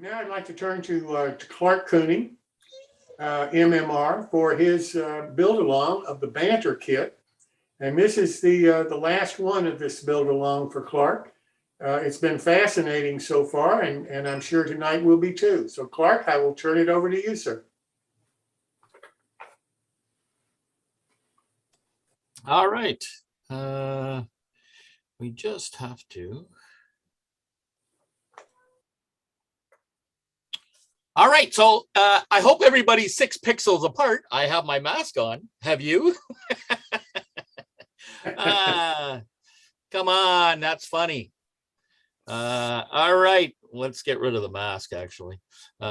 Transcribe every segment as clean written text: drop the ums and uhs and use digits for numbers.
Now I'd like to turn to Clark Kooning, MMR, for his build along of the Banter kit. And this is the last one of this build along for Clark. It's been fascinating so far, and I'm sure tonight will be too. So Clark, I will turn it over to you, sir. All right. We just have to. All right, so I hope everybody's 6 pixels apart. I have my mask on. Have you? Come on, that's funny. All right, let's get rid of the mask, actually. Wait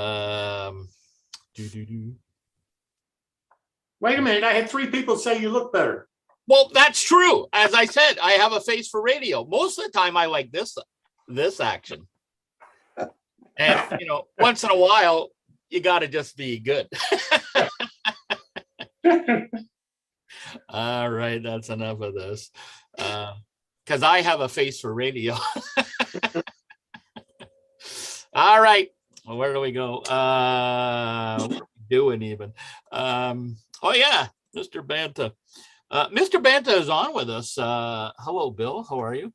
a minute, I had 3 people say you look better. Well, that's true. As I said, I have a face for radio. Most of the time I like this action. And, you know, once in a while, you got to just be good. All right, that's enough of this. Because I have a face for radio. All right, well, where do we go? What are we doing even? Oh, yeah, Mr. Banta. Mr. Banta is on with us. Hello, Bill. How are you?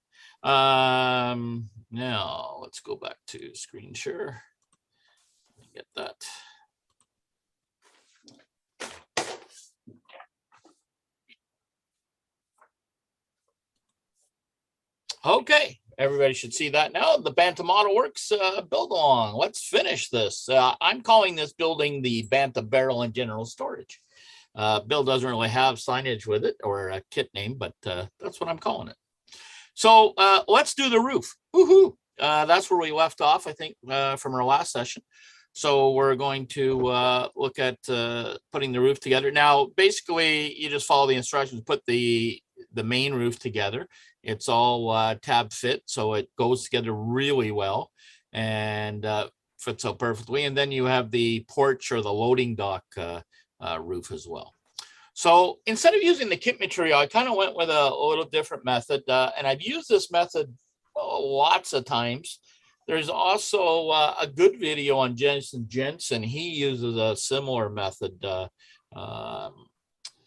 Now let's go back to screen share. Get that. Okay, everybody should see that now. The Banta Model Works build along. Let's finish this. I'm calling this building the Banta Barrel and General Storage. Bill doesn't really have signage with it or a kit name, but that's what I'm calling it. So let's do the roof. Woohoo! That's where we left off, I think, from our last session. So we're going to look at putting the roof together. Now, basically, you just follow the instructions, put the main roof together. It's all tab fit, so it goes together really well and fits out perfectly. And then you have the porch or the loading dock roof as well. So instead of using the kit material, I kind of went with a little different method, and I've used this method lots of times. There's also a good video on Jensen. He uses a similar method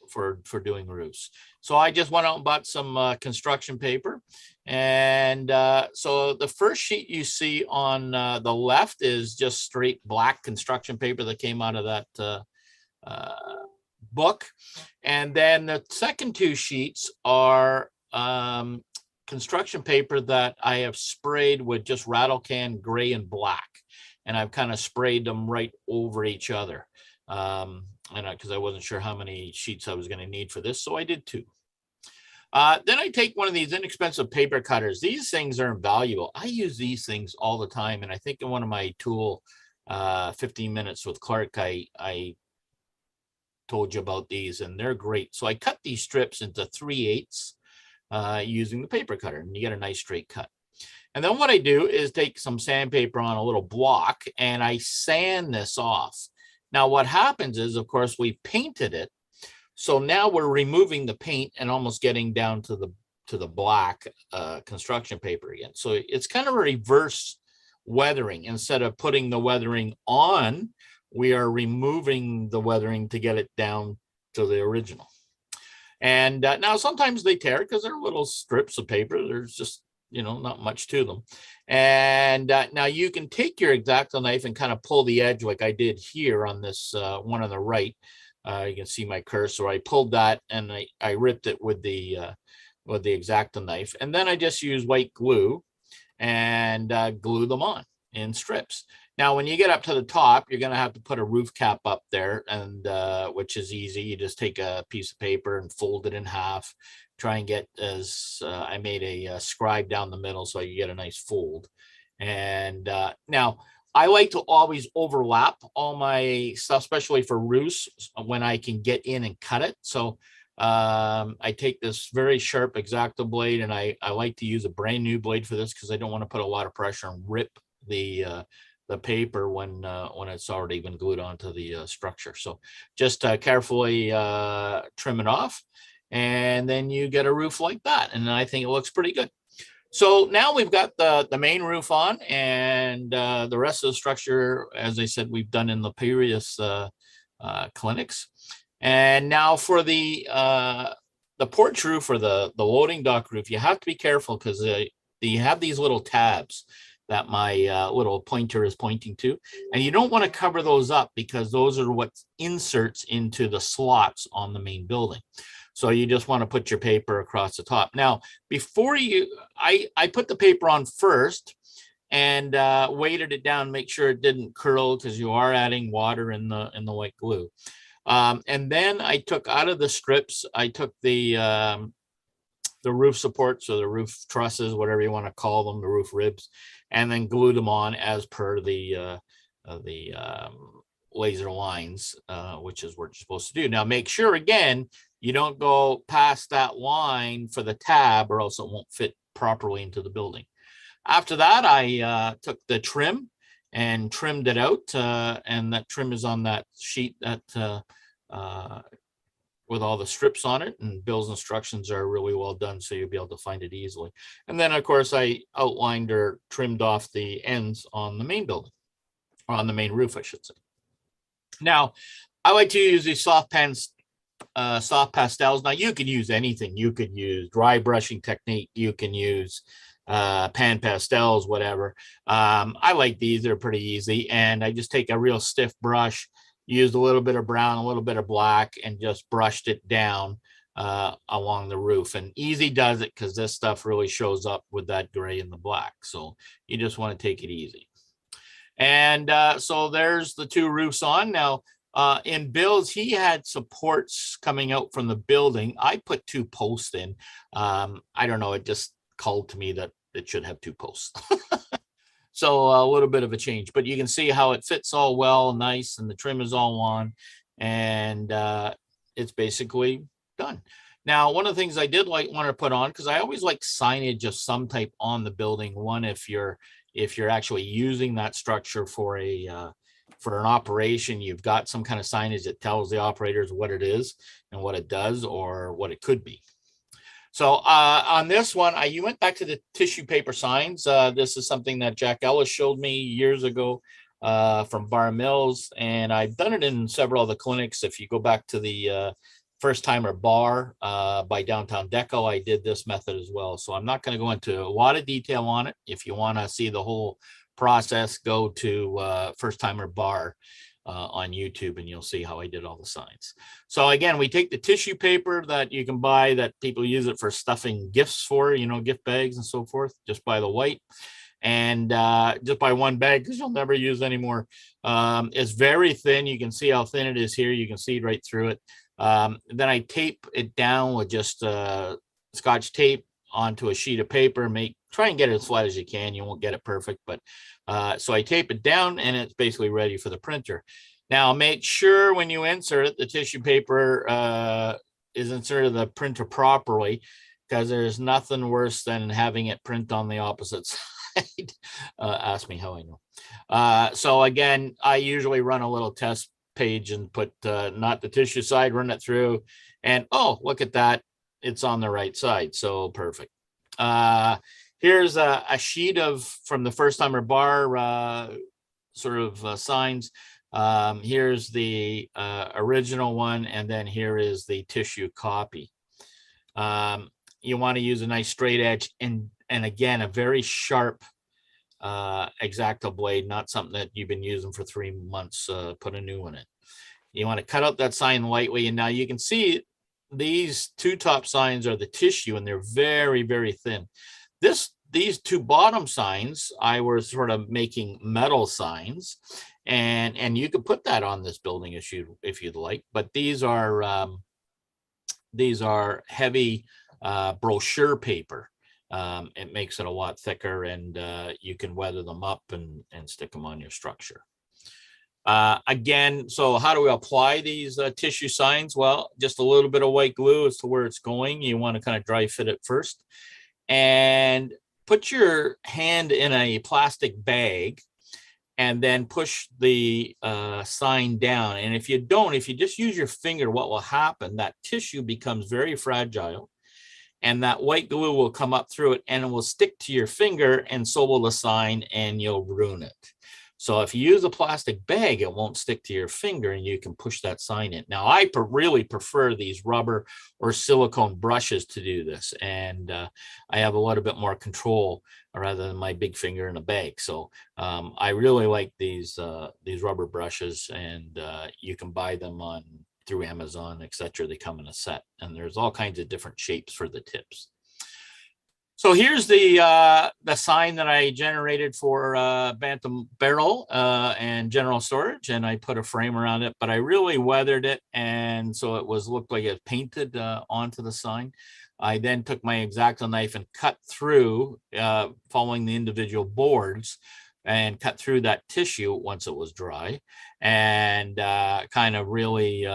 for doing roofs. So I just went out and bought some construction paper. And so the first sheet you see on the left is just straight black construction paper that came out of that book. And then the second 2 sheets are construction paper that I have sprayed with just rattle can gray and black. And I've kind of sprayed them right over each other. And because I wasn't sure how many sheets I was going to need for this, so I did 2. Then I take one of these inexpensive paper cutters. These things are invaluable. I use these things all the time. And I think in one of my tool 15 minutes with Clark, I told you about these, and they're great. So I cut these strips into 3/8 using the paper cutter, and you get a nice straight cut. And then what I do is take some sandpaper on a little block, and I sand this off. Now what happens is, of course, we painted it, so now we're removing the paint and almost getting down to the black construction paper again. So it's kind of a reverse weathering. Instead of putting the weathering on, we are removing the weathering to get it down to the original. And now sometimes they tear because they're little strips of paper. There's just, you know, not much to them. And now you can take your X-Acto knife and kind of pull the edge like I did here on this one on the right. You can see my cursor. I pulled that and I ripped it with the X-Acto knife. And then I just use white glue and glue them on in strips. Now, when you get up to the top, you're going to have to put a roof cap up there, and which is easy. You just take a piece of paper and fold it in half. Try and get I made a scribe down the middle so you get a nice fold. And now I like to always overlap all my stuff, especially for roofs, when I can get in and cut it. So I take this very sharp X-Acto blade, and I like to use a brand new blade for this because I don't want to put a lot of pressure and rip the paper when it's already been glued onto the structure. So just carefully trim it off, and then you get a roof like that. And I think it looks pretty good. So now we've got the main roof on, and the rest of the structure, as I said, we've done in the previous clinics. And now for the porch roof or the loading dock roof, you have to be careful because you have these little tabs that my little pointer is pointing to, and you don't want to cover those up because those are what inserts into the slots on the main building. So you just want to put your paper across the top. Now, before I put the paper on first and weighted it down, make sure it didn't curl because you are adding water in the white glue. And then I took out of the strips, I took the roof supports or the roof trusses, whatever you want to call them, the roof ribs, and then glued them on as per the laser lines, which is what you're supposed to do. Now, make sure, again, you don't go past that line for the tab or else it won't fit properly into the building. After that, I took the trim and trimmed it out, and that trim is on that sheet that with all the strips on it, and Bill's instructions are really well done, so you'll be able to find it easily. And then, of course, I outlined or trimmed off the ends on the main building, or on the main roof, I should say. Now, I like to use these soft pastels. Now, you can use anything. You could use dry brushing technique. You can use pan pastels, whatever. I like these. They're pretty easy. And I just take a real stiff brush, used a little bit of brown, a little bit of black, and just brushed it down along the roof. And easy does it because this stuff really shows up with that gray and the black. So you just want to take it easy. And so there's the two roofs on. Now, in Bill's, he had supports coming out from the building. I put two posts in. I don't know, it just called to me that it should have two posts. So a little bit of a change, but you can see how it fits all well, nice, and the trim is all on, and it's basically done. Now, one of the things I did want to put on, because I always like signage of some type on the building. One, if you're actually using that structure for an operation, you've got some kind of signage that tells the operators what it is and what it does or what it could be. So on this one, you went back to the tissue paper signs. This is something that Jack Ellis showed me years ago from Bar Mills, and I've done it in several of the clinics. If you go back to the First Timer Bar by Downtown Deco, I did this method as well. So I'm not going to go into a lot of detail on it. If you want to see the whole process, go to First Timer Bar on YouTube, and you'll see how I did all the signs. So again, we take the tissue paper that you can buy, that people use it for stuffing gifts for, gift bags and so forth. Just buy the white, and just buy one bag because you'll never use anymore. It's very thin. You can see how thin it is here. You can see right through it. Then I tape it down with just Scotch tape onto a sheet of paper. Try and get it as flat as you can. You won't get it perfect, but so I tape it down, and it's basically ready for the printer. Now, make sure when you insert it, the tissue paper is inserted in the printer properly, because there's nothing worse than having it print on the opposite side. Ask me how I know. So again, I usually run a little test page and put not the tissue side, run it through, and oh, look at that, it's on the right side. So perfect. Here's a sheet from the First Timer Bar signs. Here's the original one, and then here is the tissue copy. You want to use a nice straight edge, and again, a very sharp X-Acto blade, not something that you've been using for 3 months. Put a new one in. You want to cut out that sign lightly, and now you can see these two top signs are the tissue, and they're very, very thin. These two bottom signs, I was sort of making metal signs, and you could put that on this building if you'd like. But these are heavy brochure paper. It makes it a lot thicker, and you can weather them up and stick them on your structure. Again, so how do we apply these tissue signs? Well, just a little bit of white glue as to where it's going. You want to kind of dry fit it first, and put your hand in a plastic bag, and then push the sign down. And if you just use your finger, what will happen, that tissue becomes very fragile, and that white glue will come up through it and it will stick to your finger, and so will the sign, and you'll ruin it. So if you use a plastic bag, it won't stick to your finger and you can push that sign in. Now, I really prefer these rubber or silicone brushes to do this. And I have a little bit more control rather than my big finger in a bag. So I really like these rubber brushes, and you can buy them through Amazon, etc. They come in a set, and there's all kinds of different shapes for the tips. So here's the sign that I generated for Banta Barrel and General Storage, and I put a frame around it, but I really weathered it, and so it looked like it painted onto the sign. I then took my X-Acto knife and cut through, following the individual boards, and cut through that tissue once it was dry, and kind of really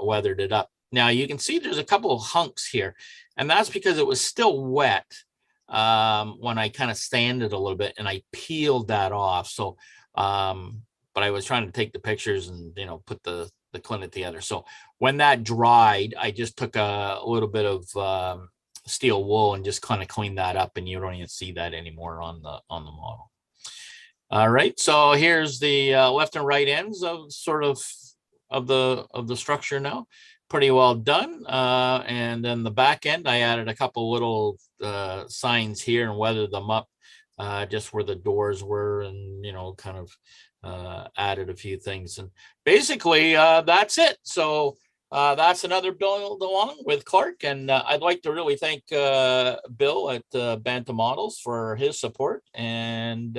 weathered it up. Now you can see there's a couple of hunks here, and that's because it was still wet when I kind of sanded a little bit, and I peeled that off. So but I was trying to take the pictures and put the clinic together. So when that dried, I just took a little bit of steel wool and just kind of cleaned that up, and you don't even see that anymore on the model. All right, so here's the left and right ends of the structure now. Pretty well done. And then the back end, I added a couple little signs here and weathered them up just where the doors were, and kind of added a few things. And basically that's it. So that's another build along with Clark, and I'd like to really thank Bill at Banta Models for his support. And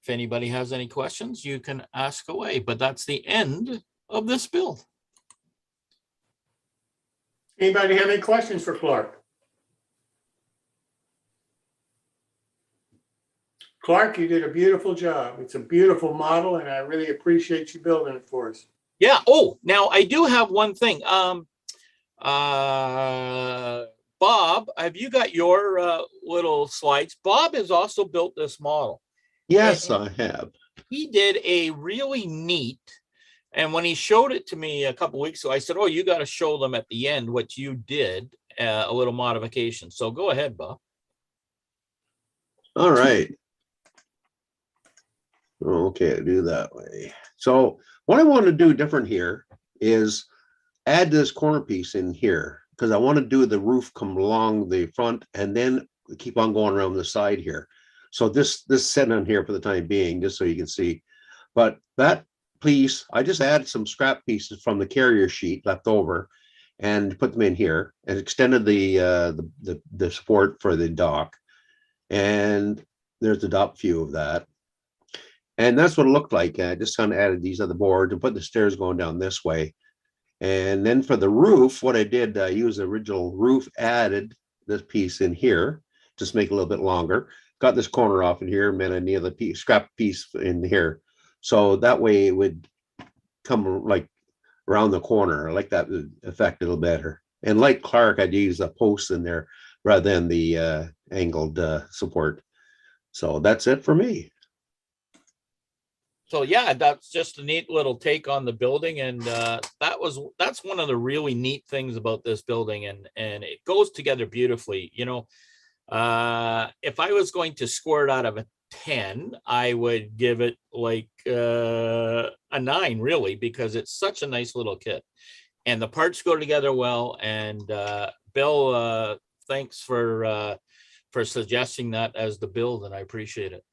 if anybody has any questions, you can ask away. But that's the end of this build. Anybody have any questions for Clark? Clark, you did a beautiful job. It's a beautiful model, and I really appreciate you building it for us. Yeah. Oh, now I do have one thing. Bob, have you got your little slides? Bob has also built this model. Yes, I have. He did a really neat, and when he showed it to me a couple weeks ago, I said, oh, you got to show them at the end what you did, a little modification. So go ahead, Bob. All right. Okay, I'll do that way. So what I want to do different here is add this corner piece in here, because I want to do the roof come along the front and then keep on going around the side here. So this set on here for the time being, just so you can see. But that piece, I just added some scrap pieces from the carrier sheet left over and put them in here, and extended the support for the dock. And there's the top view of that. And that's what it looked like. I just kind of added these other boards and put the stairs going down this way. And then for the roof, what I did, I used the original roof, added this piece in here, just make it a little bit longer. Got this corner off in here, and then any other piece, scrap piece in here. So that way it would come like around the corner. I like that effect a little better. And like Clark, I'd use a post in there rather than the angled support. So that's it for me. So yeah, that's just a neat little take on the building, and that's one of the really neat things about this building, and it goes together beautifully. If I was going to score it out of a 10, I would give it like a 9, really, because it's such a nice little kit, and the parts go together well. And Bill, thanks for suggesting that as the build, and I appreciate it.